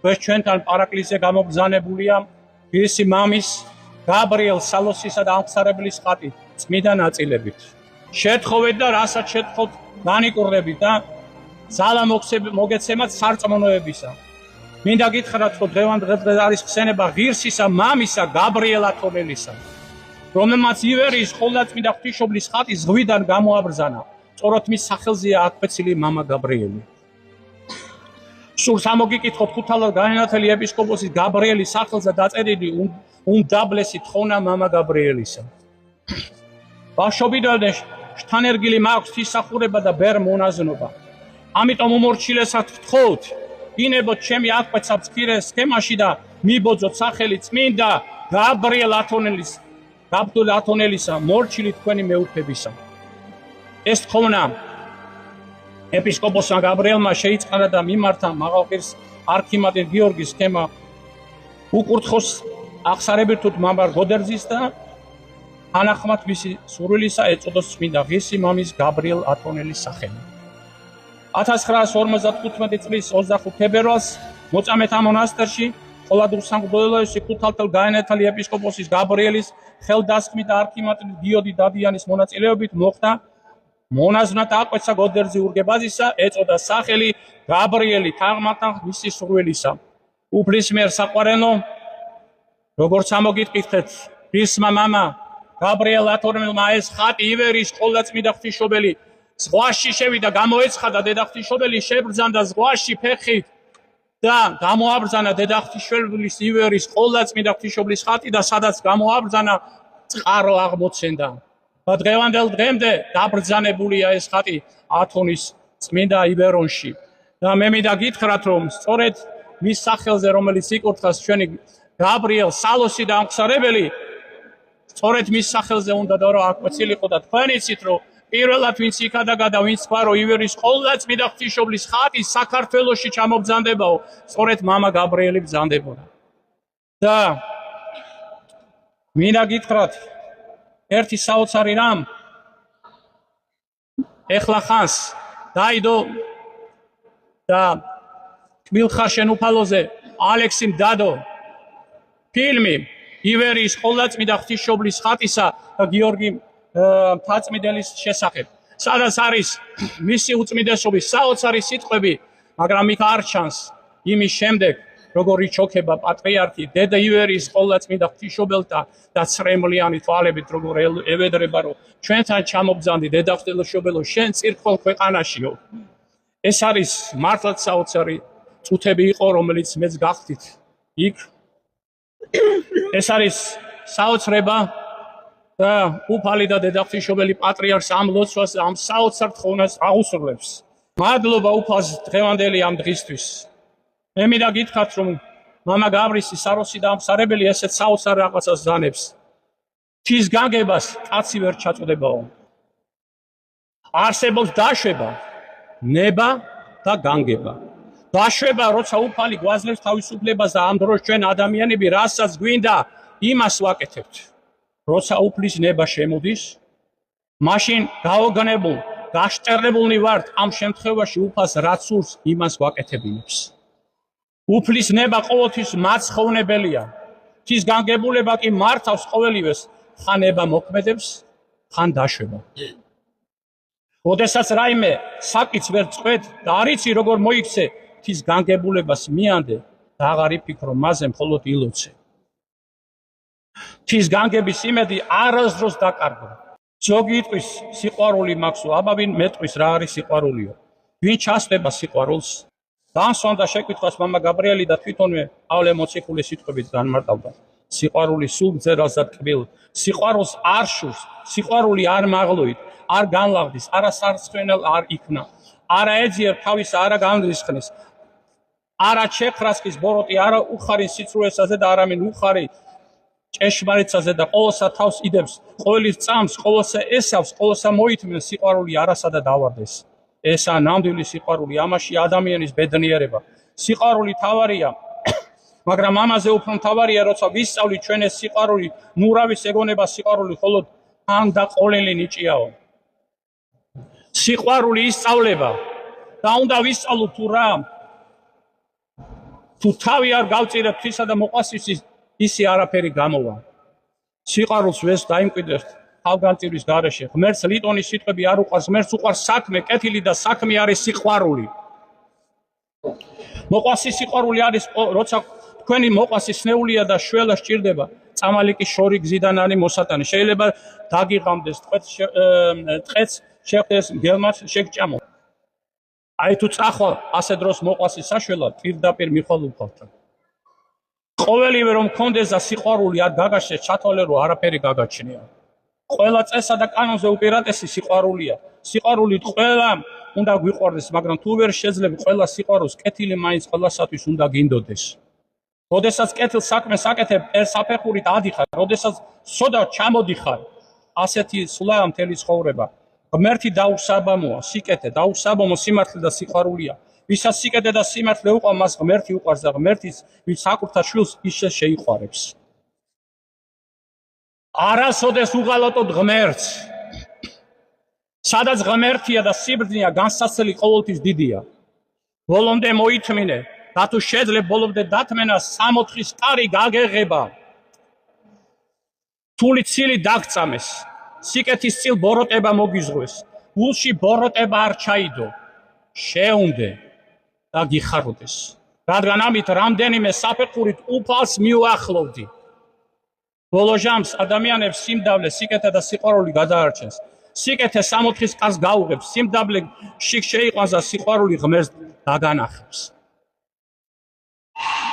დღეს ჩვენთან პარაკლისზე გამოგზავნებულია ღირსი მამის გაბრიელ სალოსისა და აღსარებლის ხატი წმინდა ნაწილებით. შეთხოვეთ და რასაც შეთხოვთ განიკურნებით და ძალა მოგეცემათ სარწმუნოებისა. მინდა გითხრათ, რომ დღევანდელ არის ხსენება ღირსისა მამისა გაბრიელ ათონელისა, რომელმაც ივერიის ყოვლადწმინდა ღვთისმშობლის ხატი ზღვიდან გამოაბრძანა. სწორედ მის სახელზეა აქვეცილი მამა გაბრიელი. სულ სამოგიკითხოთ ხუთალად განენათელი ეპისკოპოსის გაბრიელის სახელზე დაწერილი უმდაბლესი თხოვნა მამა გაბრიელისა. ბავშვობიდანვე შთანერგილი მაქვს თვისახურება და ბერ მონაზნობა. ამიტომ უმორჩილესად ვთხოვთ, გინებოთ ჩემი აკვეცა მცირე სქემაში და მიბოძოთ სახელი წმინდა გაბრიელ ათონელისა, მორჩილი თქვენი მეუფებისა. ეს თხოვნა ეპისკოპოსმა გაბრიელმა შეიწყარა და მიმართა მაღალღირს არქიმანდრიტ გიორგის სქემა უკურთხოს აღსარებითად მამა გოდერძის და ანახმათ მისი სურვილისა ეწოდოს წმინდა ღირსი მამის გაბრიელ ათონელის სახელი. 1955 წლის 25 თებერვალს მოწამეთა მონასტერში ყოლადურ სამღვდელოებში ხუთალთელ გაენათელი ეპისკოპოსის გაბრიელის ხელდასხმით და არქიმანდრიტ გიორგი დადიანის მონაწილეობით მოხდა მონაზვნად აკვეცა გოდერძი ურგებაზისა, ეწოდა სახელი გაბრიელი თაღმათა მისი სურვილისა. უფლისმიერ საყვარელო, როგორც ამოგიტყით, ღირსმა მამა გაბრიელ ათონელმა ეს ხატი ივერიის ყოვლადწმინდა ღვთისმშობელი ზღვაში შევიდა, გამოეცხადა დედა ღვთისმშობელი, შებრძანდა ზღვაში ფეხით და გამოაბრძანა დედა ღვთისმშობლის ივერიის ყოვლადწმინდა ღვთისმშობლის ხატი და სადაც გამოაბრძანა წყარო აღმოცენდა. და დღევანდელ დღემდე დაბრძანებულია ეს ხატი ათონის წმინდა ივერონში. და მე მინდა გითხრათ, რომ სწორედ მის სახელზე, რომელიც იკურთხას ჩვენი გაბრიელ სალოსი და აღსარებელი, სწორედ მის სახელზე უნდა და რომ აკვეცილიყო და თქვენ იცით, რომ პირველად ვინც იქადაგა და ვინც თქვა, რომ ივერიის ყოვლადწმინდა ღვთისმშობლის ხატი საქართველოში ჩამობრძანდებაო, სწორედ მამა გაბრიელი ბრძანდებოდა. და მინდა გითხრათ, ერთი საოცარი რამ ეხლა ხანს დაიდო და თბილხარ შენუფალოზე ალექსიმ დადო ფილმი ივერიის ყოვლადწმინდა ღვთისმშობლის ხატისა და გიორგი მთაწმიდელის შესახებ, სადაც არის მისი უწმიდესობის საოცარი სიტყვები, მაგრამ იქ არ ჩანს იმის შემდეგ, როგორ იჩოქება პატრიარქი დედა ივერიის ყოვლადწმინდა ღვთისმშობელთა და ცრემლიანი თვალებით, როგორ ევედრება, რომ ჩვენთან ჩამობძანდი დედა ღვთისმშობელო, შენ წირთხელ ქვეყანაშიო. ეს არის მართლაც საოცარი წუთები იყო, რომელიც მეც გახდით იქ. ეს არის საოცრება და უფალი და დედა ღვთისმშობელი პატრიარქს ამ ლოცვას, ამ საოცარ თოვნას აუსრულებს. მადლობა უფალს დღევანდელი ამ დღისთვის. მე მინდა გითხრათ, რომ მამა გაბრიელი საროსი და აღსარებელი ესეთ საოცარ რაღაცას ზანებს. თის განგებას კაცი ვერ ჩაწოდებაო. არსებობს დაშვება, ნება და განგება. დაშვება, როცა უფალი გვაძლევს თავისუფლებას და ამ დროს ჩვენ ადამიანები რასაც გვინდა, იმას ვაკეთებთ. როცა უფლის ნება შემოდის, მაშინ გაოგნებულ, გაშტერებულნი ვართ, ამ შემთხვევაში უფალს რაც სურს, იმას ვაკეთებინებს. უფლის ნება ყოველთვის მაცხოვნებელია. თის განგებულება კი მართავს ყოველივეს, ხან ნება მოქმედებს, ხან დაშვება. როდესაც რაიმე საკიც ვერ წყვეთ და არ იცი როგორ მოიქცე, თის განგებულებას მიანდე და აღარ იფიქრო მასზე, მხოლოდ ილოცე. თის განგების იმედი არასდროს დაკარგო. ზოგი იტყვის სიყვარული მაქვსო, აბა ვინ მეტყვის რა არის სიყვარულიო. ვინ ჩასწდება სიყვარულს? განსვამდა შეკითხვას მამა გაბრიელი და თვითონვე პავლე მოციქულის სიტყვებით განმარტავდა. სიყვარული სულ გძერალს და ტკბილ, სიყვარულს არ შურს, სიყვარული არ მაღლოით, არ განლაღდის, არა სარცხვენელ არ იქნა, არა ეძიერ თავისა, არა განდრისხნის, არა ჩეხრასკის ბოროტი, არა უხარი სიცრუესაზე და არამედ უხარი ჭეშმარიტსაზე და ყოველსა თავს იდებს, ყოველის წამს, ყოველსა ესავს, ყოველსა მოითმენს, სიყვარული არასადა დავარდეს. ესაა ნამდვილი სიყვარული, ამაში ადამიანის ბედნიერება. სიყვარული თავარია, მაგრამ ამაზე უფრო მთავარია, როცა ვისწავლით ჩვენ ეს სიყვარული, ნურავის ეგონება სიყვარული, ხოლო თან დაყოლილი ნიჭიაო. სიყვარული ისწავლება და უნდა ვისწავლოთ თუ რა. თუ თავი არ გავწირებ თვისა და მოყვასის ისი არაფერი გამოვა. სიყვარულს ვეს დაიმკვიდრებთ თავგანწირვის გარეშე. ღმერთს ლიტონის სიტყვები არ უყვარს, ღმერთს უყვარს საქმე, კეთილი და საქმე არის სიყვარული. მოყვასის სიყვარული არის, როცა თქვენი მოყვასი სნეულია და შველა სჭირდება, წამალიკის შორი გზიდან არის მოსატანი. შეიძლება დაგიღამდეს ტყეც შეხვდეს მგელმაც შეგჭამო. აი თუ წახვალ ასე დროს მოყვასის საშველად პირდაპირ მიხვალუხავთ. ყოველივე რომ მქონდეს და სიყვარული არ გაგაჩნდეს, ჩათვალე რომ არაფერი გაგაჩნია. ყველა წესა და კანონზე უპირატესი სიყვარულია. სიყვარულით ყველა უნდა გვიყვარდეს, მაგრამ თუ ვერ შეძლებ ყველა სიყვარულს, კეთილი მაინც ყველასათვის უნდა გინდოდეს. როდესაც კეთილ საქმეს აკეთებ, საფეხურით ადიხარ, როდესაც სოდა ჩამოდიხარ, ასეთი სულაა მთელი ცხოვრება. ღმერთი დაუსაბამოა, სიკეთე, დაუსაბამო სიმართლე და სიყვარულია. ვისაც სიკეთე და სიმართლე უყვარ, მას ღმერთი უყვარს და ღმერთის ვინც აკურთა შვილს ისე შეიყვარებს. არასოდეს უღალატოთ ღმერთს. სადაც ღმერთია და სიბრძნეა, განსაცდელი ყოველთვის დიდია. ბოლომდე მოითმინე, და თუ შეძლებ ბოლომდე დათმენა, 64 კარი გაგეღება. თული ცილი დაგწამეს, სიკეთის წილ ბოროტება მოგიზღვეს, გულში ბოროტება არ ჩაიდო, შეუნდე და გიხაროდეს. რადგან ამით რამდენიმე საფეხურით უფალს მიუახლოვდი. ბოლო ჟამს ადამიანებს სიმდაბლე, სიკეთე და სიყვარული გადაარჩენს. სიკეთე 64 კარს გაუღებს, სიმდაბლე შიგ შეიყვანს და სიყვარული ღმერთს დაგანახებს.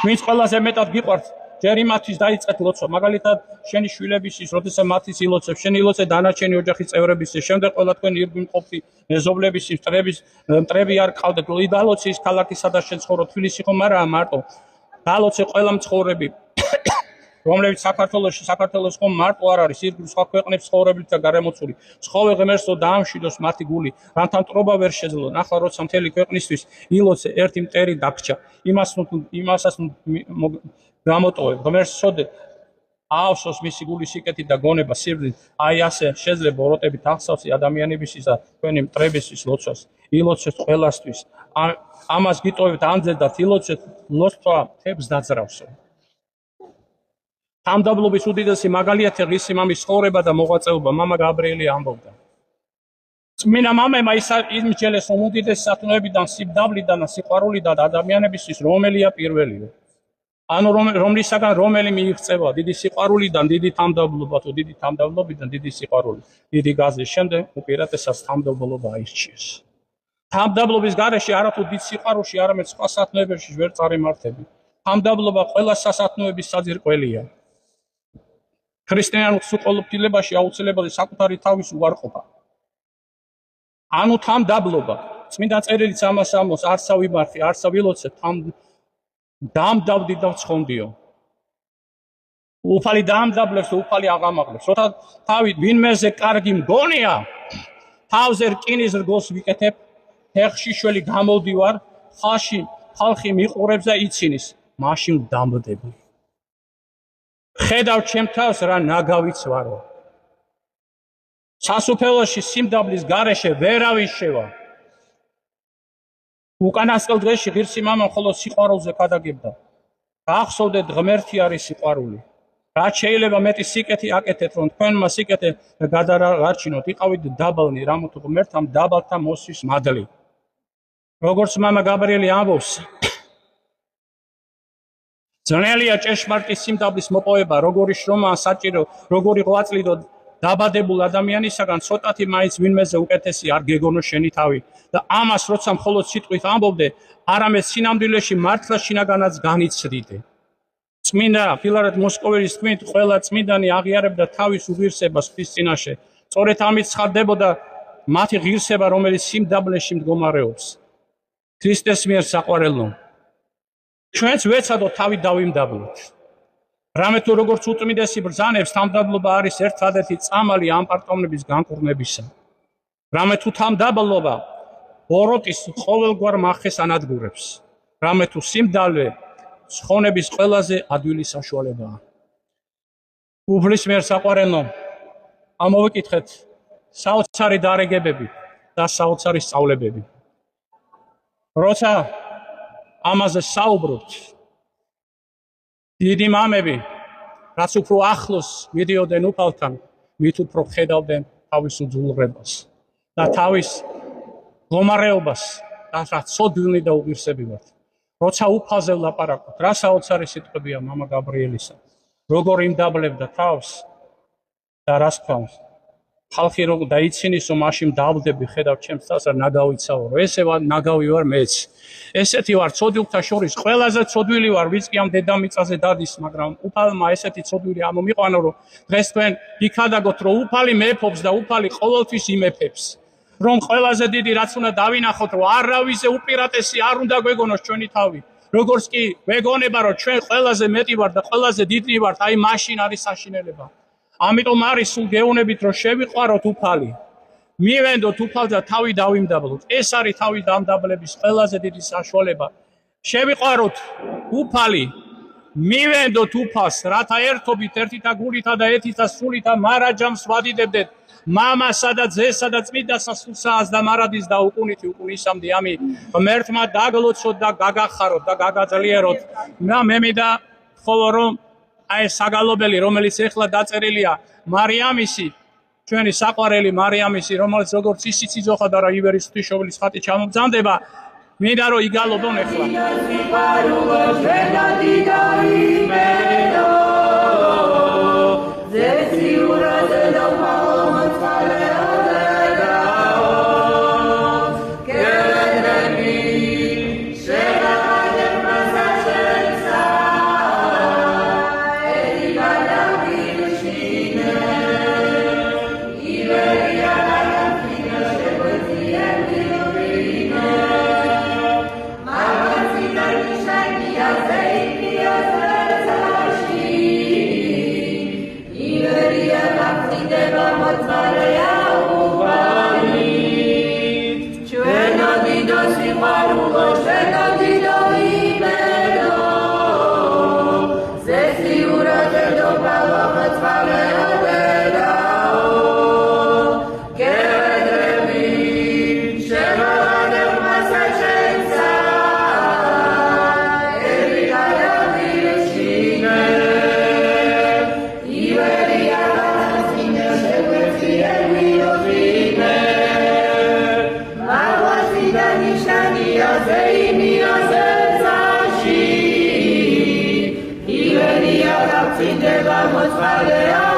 ვინც ყველაზე მეტად გიყვართ, ჯერ იმათთვის დაიწყეთ ლოცვა, მაგალითად შენი შვილებისთვის, როდესაც მათთვის ილოცებ, შენ ილოცე დანარჩენი ოჯახის წევრებისთვის, შემდეგ ყველა თქვენი ირგვლივ მყოფი მეზობლებისთვის, მტრები არ ყავდეთ, დალოცე ის ქალაქი, სადაც შენ ცხოვრობ, თბილისი ხომ არაა მარტო, დალოცე ყველა მცხოვრები, რომლებიც საქართველოს ხომ მარტო არ არის, ირგვლივ სხვა ქვეყნებს ცხოვრებით და გარემოცული. ცხოვე ღმერთს დაამშვიდოს მათი გული, რანთან ტრობა ვერ შეძლო. ნახა, როცა მთელი ქვეყნისთვის ილოცე, ერთი მტერი დაგჭა. იმასაც გამოტოვებ. ღმერთს სოდე აავსოს მისი გული სიკეთი და გონება სიბრძნით. აი ასე შეძლებ ბოროტებით ახსავსი ადამიანებისთვის და თქვენი მტრებისთვის ლოცვას. ილოცეთ ყველასთვის. ამას გიტოვებთ ამდენად ილოცეთ, ლოცვა თებს დაძრავსო. თამდაბლობის უდიდესი მაგალითია ღირსი მამის ცხოვრება და მოღვაწეობა. მამა გაბრიელი ამბობდა. წმინდა მამებმა იმსჯელეს, რომ უდიდესი სათნოებიდან, სიმდაბლიდან და სიყვარულიდან ადამიანებისთვის რომელია პირველივე. ანუ რომლისაგან რომელი მიიღწევა, დიდი სიყვარულიდან დიდი თამდაბლობა, თუ დიდი თამდაბლობიდან დიდი სიყვარული. დიდი გაზის შემდეგ უპირატესად თამდაბლობა აირჩიეს. თამდაბლობის გარეშე არათუ დიდ სიყვარულში, არამედ სხვა სათნოებებში ვერ წარიმართები. თამდაბლობა ყველა სასათნოების საძირკველია. ქრისტიანულ სრულყოფილებაში აუცილებელი საკუთარი თავის უარყოფა. ანუ თამდაბლობა. წმინდა წერილიც ამას ამბობს, არსა ვიმარხი, არსა ვილოცე, დამდავდი და ვცხონდიო. უფალი დამდაბლებს და უფალი აღამაღლებს. როცა თავი ვინმეზე კარგი მგონია, თავზე რკინის რგოს ვიკეთებ, ფეხში შველი გამოვდივარ, ხალხი მიყურებს და იცინის, მაშინ დამდები. ხედავ ჩემ თავს რა ნაგავიც ვარო. სასუფეველში სიმდაბლის გარეშე ვერავის შევა. უკანასკნელ დღეში ღირსი მამა მხოლოდ სიყვარულზე გადაგებდა. გახსოვდეთ, ღმერთი არის სიყვარული. რაც შეიძლება მეტი სიკეთი აკეთეთ, რომ თქვენმა სიკეთე გადაარჩინოთ, იყავით დაბალნი, რამოთუ ღმერთთან დაბალთან მოსვის მადლი. როგორც მამა გაბრიელი ამბობს, ძნელია ჭეშმარიტი სიმდაბლის მოპოვება, როგორი შრომაა საჭირო, როგორი ღვაწლიდო დაბადებულ ადამიანისაგან, ცოტათი მაინც ვინმეზე უკეთესი არ გეგონო შენი თავი. და ამას როცა მხოლოდ სიტყვით ამბობდე, არამედ სინამდვილეში მართლა შინაგანაც განიცდიდე. წმინდა ფილარეტ მოსკოველის თქმით, ყველა წმინდანი აღიარებდა თავის უღირსებას ღვთის წინაშე. სწორედ ამით ცხადდებოდა მათი ღირსება, რომელიც სიმდაბლეში მდგომარეობს. ქრისტეს მიერ საყვარელო. ჩვენც ვეცადოთ თავი დავიმდაბლოთ. რამე თუ როგორც უწმიდესი ბრძანებს, თამდაბლობა არის ერთადერთი წამალი ამ პარტოვნების განკურნებისა. რამე თუ თამდაბლობა ბოროტის ყოველგვარ მახეს ანადგურებს. რამე თუ სიმდაბლე ცხონების ყველაზე ადვილი საშუალებაა. უფლის მიერ საყვარელო, ამოვიკითხეთ საოცარი დარეგებები და საოცარი სწავლებები. როცა ამაზე საუბრობთ, დიდი მამები, რაც უფრო ახლოს მიდიოდნენ უფალთან, მით უფრო ხედავდნენ თავის უძულღებას და თავის გლომარეობას და რაც ცოდვილი და უღირსები ვართ. როცა უფალზე ვლაპარაკობთ, რა საოცარი სიტყვებია მამა გაბრიელისა. როგორ იმდაბლებდა თავს და რას ქვავს. ხალხი რო დაიცინისო, მაშინ დავდები, ხედავ ჩემს თავს, რა ნაგავიცავ, ესე ნაგავი ვარ მეც. ესეთი ვარ ცოდვილთა შორის, ყველაზე ცოდვილი ვარ, ვიც კი ამ დედამიწაზე დადის, მაგრამ უფალმა ესეთი ცოდვილი ამომიყვანო, რომ დღეს თქვენ იქადაგოთ, რომ უფალი მეფობს და უფალი ყოველთვის იმეფებს. რომ ყველაზე დიდი რაც უნდა დავინახოთ, რომ არავისზე უპირატესი არ უნდა გვეგონოს ჩვენი თავი. როგორც კი ვეგონება, რომ ჩვენ ყველაზე მეტი ვართ და ყველაზე დიდი ვართ, აი მაშინ არის საშინელება. ამიტომ არის სულ გეუბნებით, რომ შევიყვაროთ უფალი. მივენდოთ უფალს და თავი დავიმდაბლოთ. ეს არის თავის დამდაბლების ყველაზე დიდი საშუალება. შევიყვაროთ უფალი, მივენდოთ უფალს, რათა ერთობით, ერთითა გულითა და ერთითა სულითა მარაჯამს ვადიდებდეთ. მამასა და ძესა და წმინდა სასულსაას და მარადის და უკუნითი უკუნისამდე ამი ღმერთმა დაგლოცოთ და გაგახაროთ და გაგაძლიეროთ. მე მინდა ხოლო რომ აი საგალობელი, რომელიც ეხლა დაწერილია მარიამისი, ჩვენი საყვარელი მარიამისი, რომელიც როგორც ისიც იძოხა და რა ივერის ღვთისმშობლის ხატი ჩამომძანდება, მინდა რომ იგალობონ ეხლა. Vamos,